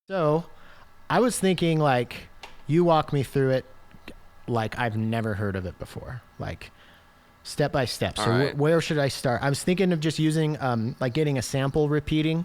So I was thinking like you walk me through it like I've never heard of it before, like step by step. All So right. where should I start? I was thinking of just using like getting a sample repeating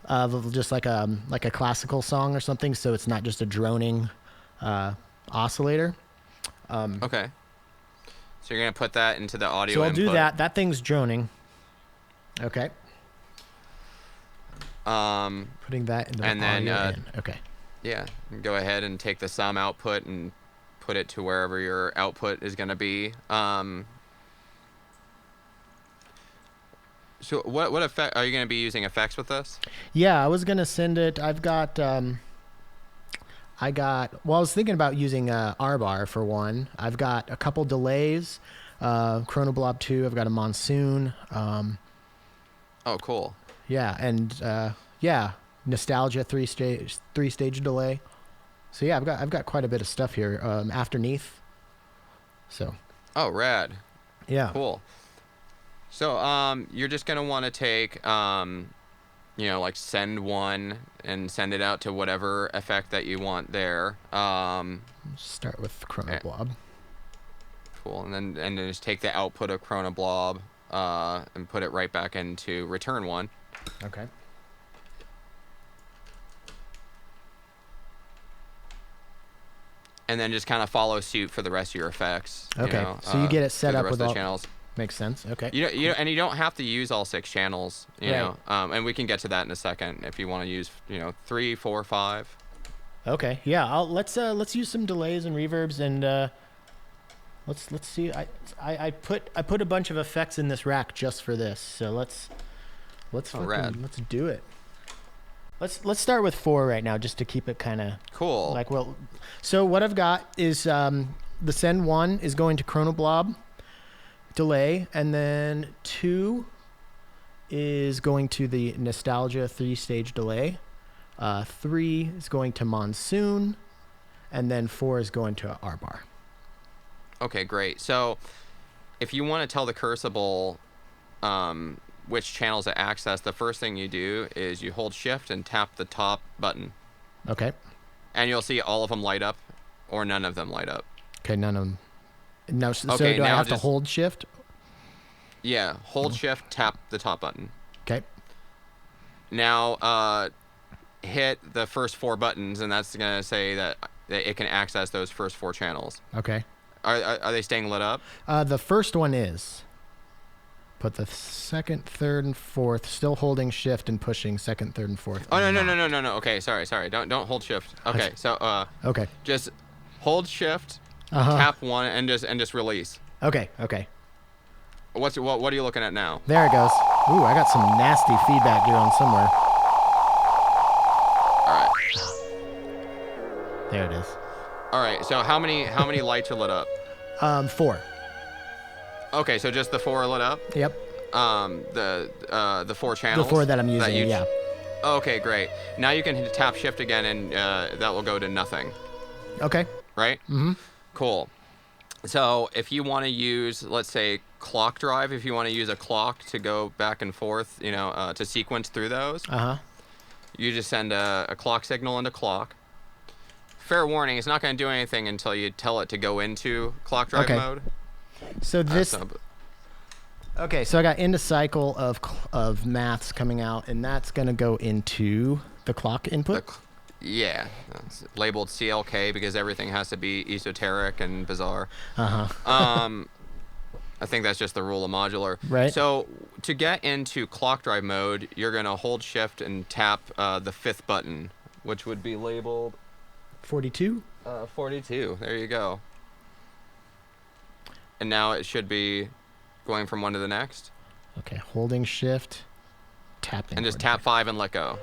of just like a classical song or something, so it's not just a droning uh, oscillator. Okay. So you're gonna put that into the So audio I'll do input. that. That thing's droning. Okay, Um, putting that into the and then audio in. Okay. yeah, go ahead and take the sum output and put it to wherever your output is gonna be. So what effect are you gonna be using effects with this? Yeah, I was gonna send it. Well, I was thinking about using R-bar for one. I've got a couple delays, Chronoblob 2. I've got a Monsoon. Oh, cool. Yeah, and yeah, Nostalgia three stage delay. So yeah, I've got quite a bit of stuff here. Afterneath. So Oh, rad. yeah. Cool. So you're just gonna want to take like send one and send it out to whatever effect that you want there. Start with Eh, Chronoblob. Cool. And then just take the output of Chronoblob and put it right back into return one. Okay. And then just kind of follow suit for the rest of your effects. Okay. So you get it Through set the up rest with of the all. channels. Makes sense. Okay. You Cool. and you don't have to use all six channels. Right. And we can get to that in a second if you want to use 3, 4, 5. Okay. Yeah. Let's use some delays and reverbs and let's see. I put a bunch of effects in this rack just for this. So Oh, rad. let's do it. Let's start with 4 right now just to keep it kind of Cool. like well. So what I've got is the send 1 is going to Chronoblob delay, and then 2 is going to the Nostalgia 3-stage delay. 3 is going to Monsoon, and then 4 is going to R-bar. Okay, great. So if you want to tell the Cursible which channels to access, the first thing you do is you hold shift and tap the top button. Okay. And you'll see all of them light up or none of them light up. Okay. None of them. No. So Okay, do I now have to just, hold shift? yeah, hold shift, tap the top button. Okay. Now hit the first 4 buttons, and that's going to say that it can access those first 4 channels. Okay. Are they staying lit up? The first one is. Put the second, third, and fourth. Still holding shift and pushing second, third, and fourth. Oh, are no. Okay, sorry. Don't hold shift. Okay, so Okay. just hold shift, Uh-huh. tap 1, and just release. Okay. Okay. What are you looking at now? There it goes. Ooh, I got some nasty feedback going somewhere. All right. There it is. All right. So how many lights are lit up? 4. Okay, so just the 4 are lit up. Yep. The 4 The channels. 4 that I'm using. Yeah. Okay, great. Now you can tap shift again, and that will go to nothing. Okay. Right? Mm-hmm. Cool. So if you want to use, let's say, clock drive, if you want to use a clock to go back and forth, to sequence through those, Uh-huh. you just send a clock signal into clock. Fair warning, it's not going to do anything until you tell it to go into clock drive Okay. mode. So this. So, Okay. So I got into cycle of maths coming out, and that's gonna go into the clock input. yeah, it's labeled CLK because everything has to be esoteric and bizarre. Uh-huh. I think that's just the rule of modular. Right. So to get into clock drive mode, you're going to hold shift and tap the 5th button, which would be labeled 42. 42. There you go. And now it should be going from one to the next. Okay. Holding shift. Tapping. And just 45. tap 5 and let go.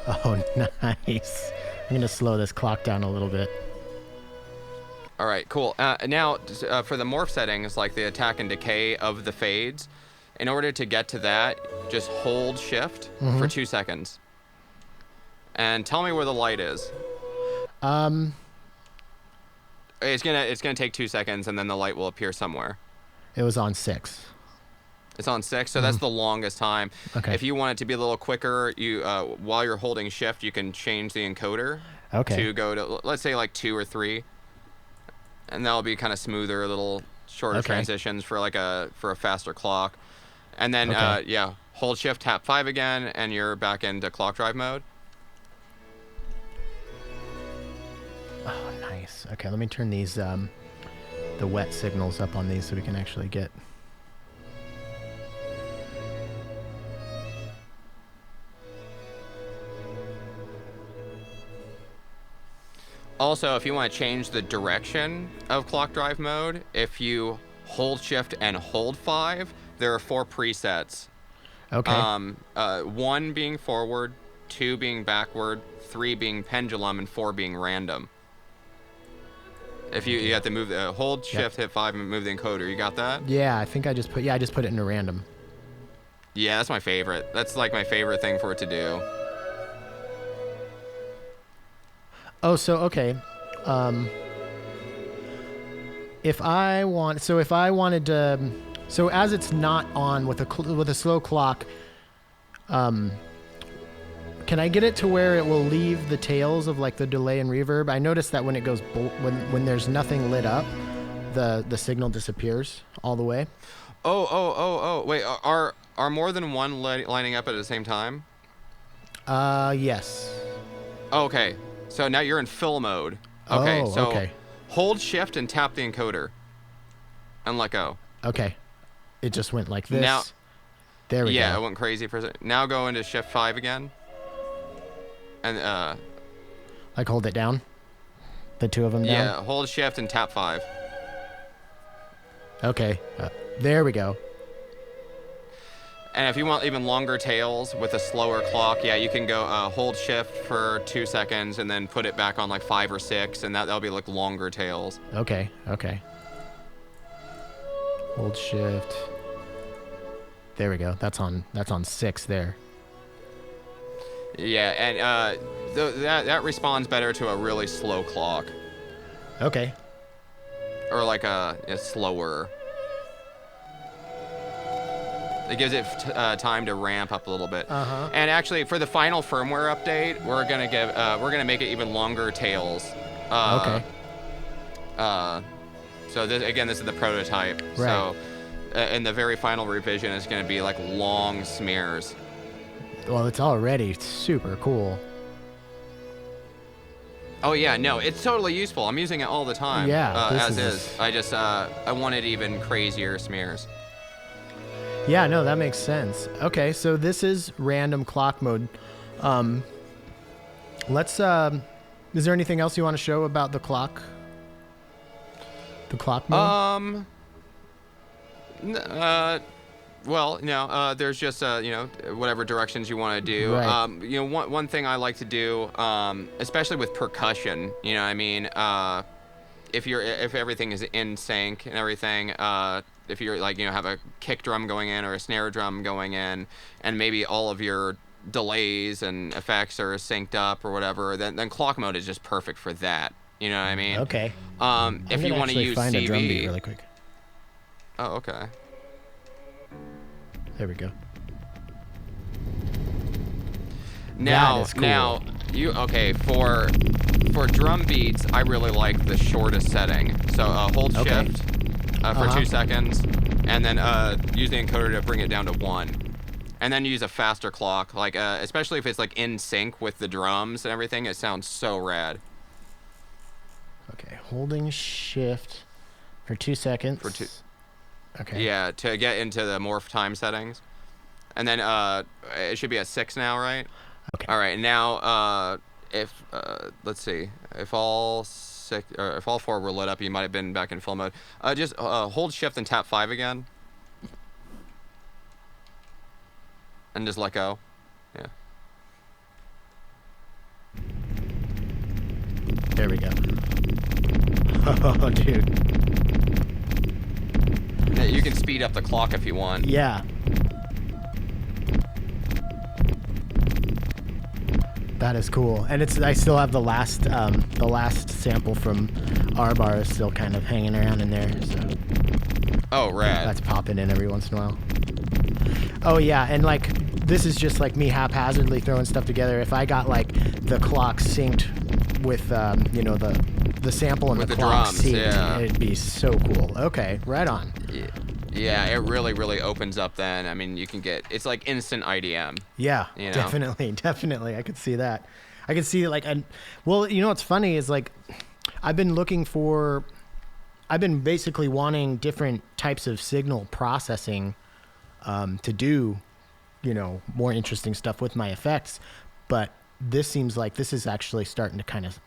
Oh, nice. I'm gonna slow this clock down a little bit. All right, cool. Now, for the morph settings, like the attack and decay of the fades, in order to get to that, just hold shift for 2 seconds. And tell me where the light is. It's gonna take 2 seconds, and then the light will appear somewhere. It was on 6. It's on 6, so that's the longest time. Okay. If you want it to be a little quicker, you while you're holding shift, you can change the encoder to go to, let's say, like 2 or 3, and that'll be kind of smoother, a little shorter transitions for like a faster clock. And then yeah, hold shift, tap 5 again, and you're back into clock drive mode. Oh, nice. Okay, let me turn these the wet signals up on these so we can actually get. Also, if you want to change the direction of clock drive mode, if you hold shift and hold 5, there are 4 presets. Okay. 1 being forward, 2 being backward, 3 being pendulum, and 4 being random. If you have to move the hold shift, hit 5, and move the encoder. You got that? Yeah, I think I just put it into random. Yeah, that's my favorite. That's like my favorite thing for it to do. Oh, so okay. If I wanted to, so as it's not on with a slow clock, can I get it to where it will leave the tails of like the delay and reverb? I noticed that when it goes when there's nothing lit up, the signal disappears all the way. Oh. Wait, are more than one lining up at the same time? Yes. Okay. So now you're in fill mode. Okay, hold shift and tap the encoder. And let go. Okay. It just went like this. Now, there we go. Yeah, it went crazy for a second. Now go into shift 5 again. And like hold it down? The two of them down? Yeah, hold shift and tap 5. Okay. There we go. And if you want even longer tails with a slower clock, yeah, you can go hold shift for 2 seconds and then put it back on like 5 or 6, and that'll be like longer tails. Okay. Hold shift. There we go. That's on 6 there. Yeah, and that responds better to a really slow clock. Okay. Or like a slower. It gives it time to ramp up a little bit. And actually, for the final firmware update, we're gonna make it even longer tails. Okay. So this is the prototype. Right. So in the very final revision, it's gonna be like long smears. Well, it's already super cool. Oh yeah, no, it's totally useful. I'm using it all the time. Yeah. As is. I wanted even crazier smears. Yeah, no, that makes sense. Okay, so this is random clock mode. Let's. Is there anything else you want to show about the clock? The clock mode. Well, no. There's just whatever directions you want to do. Right. One thing I like to do, especially with percussion. You know what I mean? If everything is in sync and everything. If you're like, have a kick drum going in or a snare drum going in, and maybe all of your delays and effects are synced up or whatever, then clock mode is just perfect for that. You know what I mean? Okay. If you want to use find CV, a drum beat really quick. Oh, okay. There we go. Now, cool. for drum beats, I really like the shortest setting. So hold shift. For 2 seconds, and then use the encoder to bring it down to 1, and then use a faster clock. Like especially if it's like in sync with the drums and everything, it sounds so rad. Okay, holding shift for 2 seconds. Okay. Yeah, to get into the morph time settings, and then it should be at 6 now, right? Okay. All right, now let's see, if all 4 were lit up, you might have been back in full mode. Just hold shift and tap 5 again. And just let go. Yeah. There we go. Oh, dude. Yeah, you can speed up the clock if you want. Yeah. That is cool, and I still have the last sample from R-Bar is still kind of hanging around in there. So oh, rad. That's popping in every once in a while. Oh yeah, and like this is just like me haphazardly throwing stuff together. If I got like the clock synced with the sample and With the the clock drums, synced, yeah. it'd be so cool. Okay, right on. Yeah, it really opens up then. I mean, you can get, it's like instant IDM. Yeah, You know? definitely. I could see that. I could see like, and well, you know what's funny is like, I've been basically wanting different types of signal processing to do, more interesting stuff with my effects. But this seems like this is actually starting to kind of,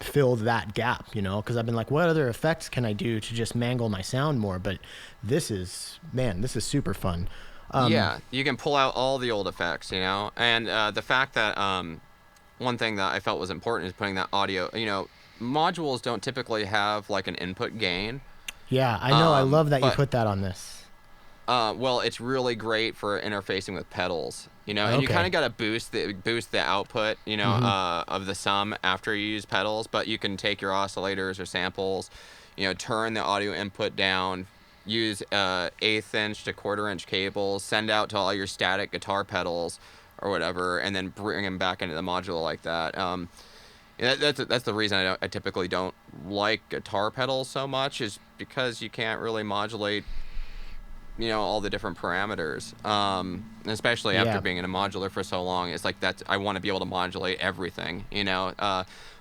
fill that gap, because I've been like, what other effects can I do to just mangle my sound more? But this is super fun. Yeah, you can pull out all the old effects, and the fact that one thing that I felt was important is putting that audio. Modules don't typically have like an input gain. Yeah, I know. I love that you but put that on this. well, it's really great for interfacing with pedals, and you Okay. kind of got to boost the output, of the sum after you use pedals, but you can take your oscillators or samples, turn the audio input down, use 1/8 inch to 1/4 inch cables, send out to all your static guitar pedals or whatever, and then bring them back into the module like that. That's the reason I typically don't like guitar pedals so much, is because you can't really modulate all the different parameters, especially after being in a modular for so long. It's like I want to be able to modulate everything,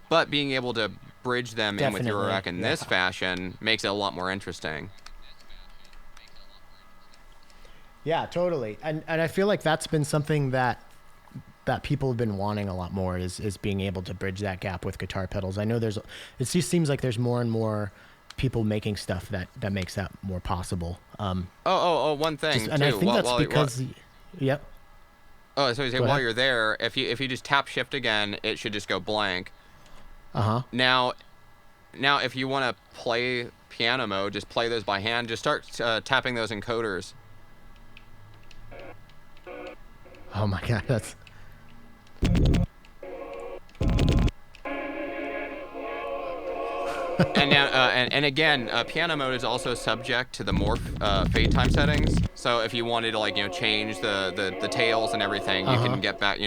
but being able to bridge them in with your Definitely, rack in this fashion makes it a lot more interesting. Yeah, totally. And I feel like that's been something that people have been wanting a lot more is being able to bridge that gap with guitar pedals. I know it just seems like there's more and more people making stuff that makes that more possible. One thing And too. I think that's because, yep. Oh, so Go while ahead. you're there, if you just tap shift again, it should just go blank. Now if you want to play piano mode, just play those by hand. Just start tapping those encoders. Oh my God, that's. And now, and again, piano mode is also subject to the morph fade time settings. So if you wanted to change the tails and everything, you can get back,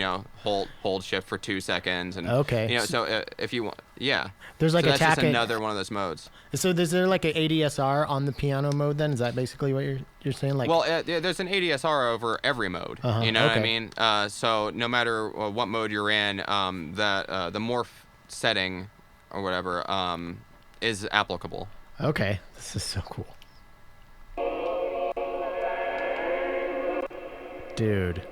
hold shift for 2 seconds, and Okay. So if you want, yeah. There's like so that's just attacking. another one of those modes. So is there like an ADSR on the piano mode then? Is that basically what you're saying? Like, Well, there's an ADSR over every mode. You know what I mean? So no matter what mode you're in, the morph setting or whatever is applicable. okay, this is so cool, dude.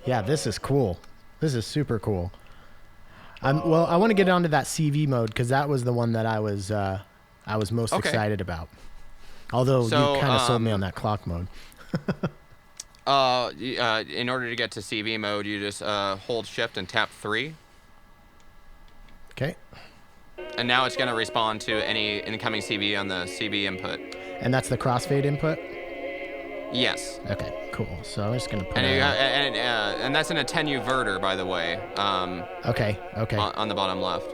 Yeah, this is cool. This is super cool. Well, I want to get onto that CV mode because that was the one that I was most excited about. Although So, you kind of sold me on that clock mode. In order to get to CV mode, you just hold shift and tap 3. Okay. And now it's going to respond to any incoming CV on the CV input. And that's the crossfade input? Yes. Okay, cool. So I'm just going to put and that's an attenuverter, by the way. Okay. On the bottom left.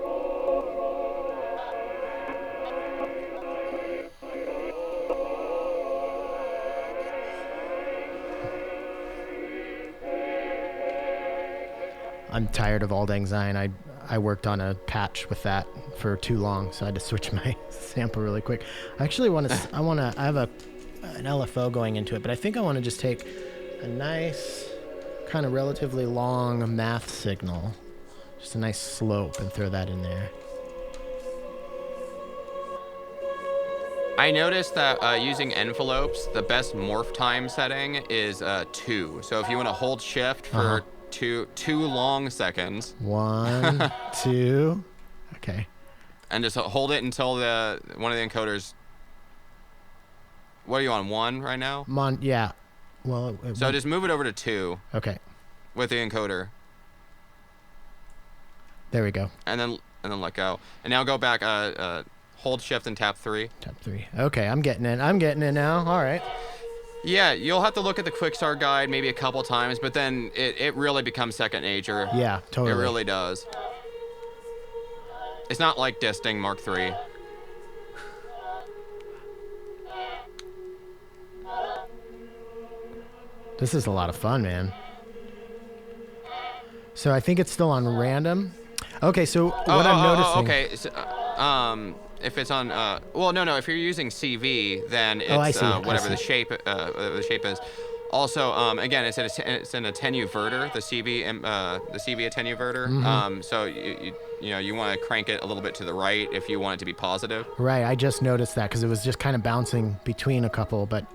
I'm tired of Auld Lang Syne. I worked on a patch with that for too long, so I had to switch my sample really quick. I actually want to. I have an LFO going into it, but I think I want to just take a nice, kind of relatively long math signal, just a nice slope, and throw that in there. I noticed that using envelopes, the best morph time setting is 2. So if you want to hold shift for two long seconds. 1, 2. Okay. And just hold it until one of the encoders. What are you on, 1 right now? Yeah. Well. So just move it over to 2. Okay. With the encoder. There we go. And then let go. And now go back. Hold shift and tap 3. Tap 3. Okay, I'm getting it now. All right. Yeah, you'll have to look at the quick start guide maybe a couple times, but then it really becomes second nature. Yeah, totally. It really does. It's not like Disting Mark III. This is a lot of fun, man. So I think it's still on random. Okay, so what I'm noticing. Okay. So, if it's on, well, no. If you're using CV, then it's I see. whatever the shape is. Also, again, it's an attenuverter, the CV attenuverter. So you want to crank it a little bit to the right if you want it to be positive. Right. I just noticed that because it was just kind of bouncing between a couple, but.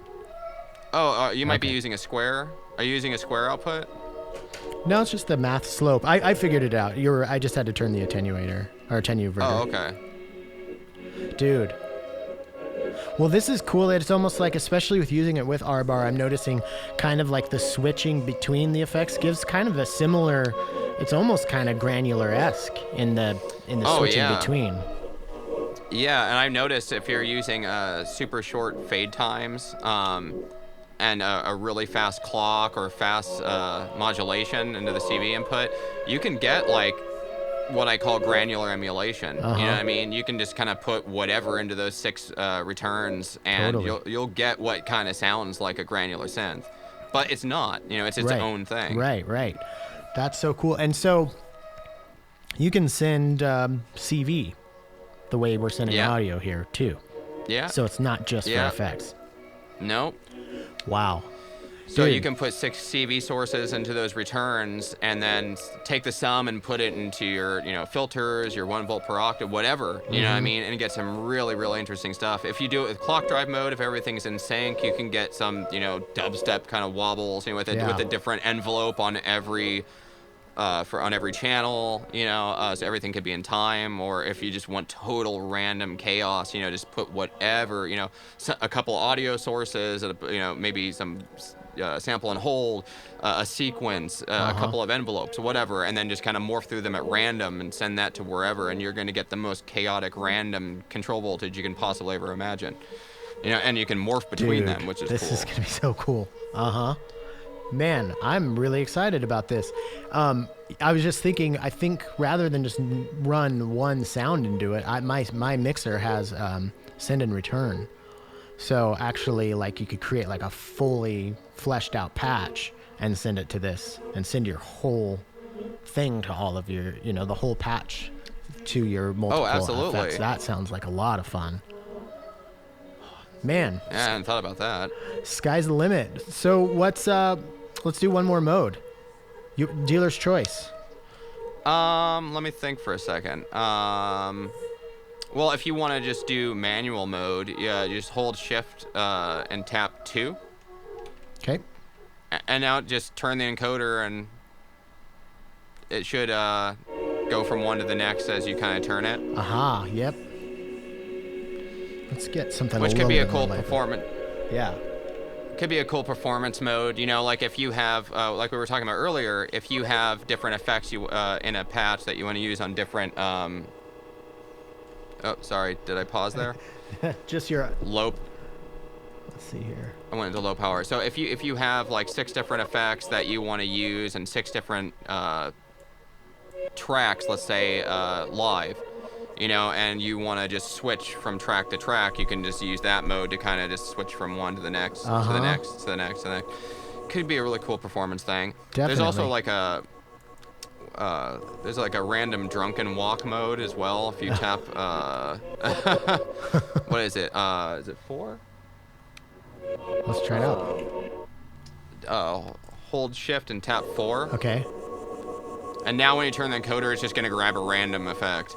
You might be using a square. Are you using a square output? No, it's just the math slope. I figured it out. I just had to turn the attenuator or attenuverter. Oh, okay. Dude. Well, this is cool. It's almost like, especially with using it with R-bar, I'm noticing kind of like the switching between the effects gives kind of a similar. It's almost kind of granular-esque in the switching between. Yeah, and I've noticed if you're using super short fade times and a really fast clock or fast modulation into the CV input, you can get like what I call granular emulation. You know what I mean? You can just kind of put whatever into those 6 returns, and you'll get what kind of sounds like a granular synth. But it's not. It's its own thing. Right. That's so cool. And so you can send CV the way we're sending audio here too. Yeah. So it's not just for effects. Nope. Wow. So you can put 6 CV sources into those returns, and then take the sum and put it into your, filters, your 1 volt per octave, whatever. You know what I mean? And get some really, really interesting stuff. If you do it with clock drive mode, if everything's in sync, you can get some, dubstep kind of wobbles, with a different envelope on every. On every channel, so everything could be in time. Or if you just want total random chaos, just put whatever, a couple audio sources, maybe some sample and hold, a sequence, a couple of envelopes, whatever, and then just kind of morph through them at random and send that to wherever, and you're going to get the most chaotic random control voltage you can possibly ever imagine. And you can morph between them, which is cool. This is going to be so cool. Man, I'm really excited about this. I was just thinking, I think rather than just run one sound into it, my mixer has send and return. So actually, like, you could create like a fully fleshed out patch and send it to this, and send your whole thing to all of your, the whole patch to your multiple effects. That sounds like a lot of fun. Man. Yeah, I hadn't thought about that. Sky's the limit. So what's let's do one more mode. Dealer's choice. Let me think for a second. Well, if you want to just do manual mode, you just hold shift and tap 2. Okay. And now just turn the encoder, and it should go from one to the next as you kind of turn it. Yep. Let's get something. Which could be a cool performance. Yeah. Could be a cool performance mode, like if you have, like we were talking about earlier, if you have different effects in a patch that you want to use on different, oh, sorry, did I pause there? Just your low. Let's see here. I went into low power. So if you have like 6 different effects that you want to use and 6 different tracks, let's say live, and you want to just switch from track to track, you can just use that mode to kind of just switch from one to the next, to the next, to the next, to the next. Could be a really cool performance thing. Definitely. There's also like a random drunken walk mode as well. If you tap, what is it? Is it 4? Let's try it out. Hold shift and tap 4. Okay. And now when you turn the encoder, it's just going to grab a random effect.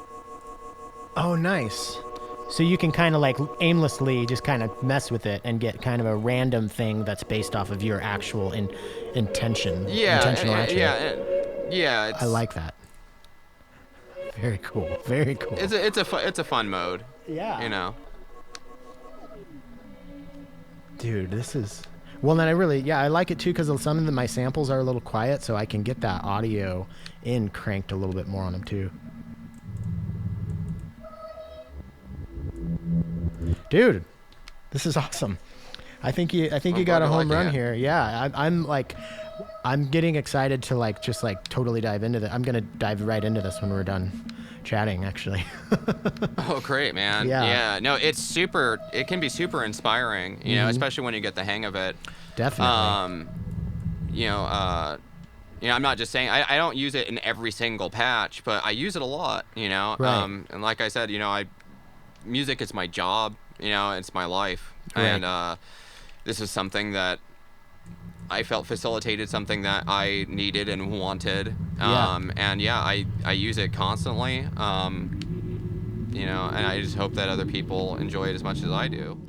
Oh, nice. So you can kind of like aimlessly just kind of mess with it and get kind of a random thing that's based off of your actual intention. Yeah, intentional action. Yeah. I like that. Very cool. Very cool. It's a fun mode. Yeah. Dude, this is. Well, then I like it too because some of my samples are a little quiet, so I can get that audio in cranked a little bit more on them too. Dude, this is awesome. I think you got a home run here. Yeah, I'm getting excited to just totally dive into that. I'm gonna dive right into this when we're done chatting, actually. Oh, great, man. Yeah. No, it can be super inspiring, especially when you get the hang of it. Definitely. I'm not just saying I don't use it in every single patch, but I use it a lot, Right. and like I said, music is my job, it's my life. Right. And this is something that I felt facilitated something that I needed and wanted. Yeah. And yeah, I use it constantly. And I just hope that other people enjoy it as much as I do.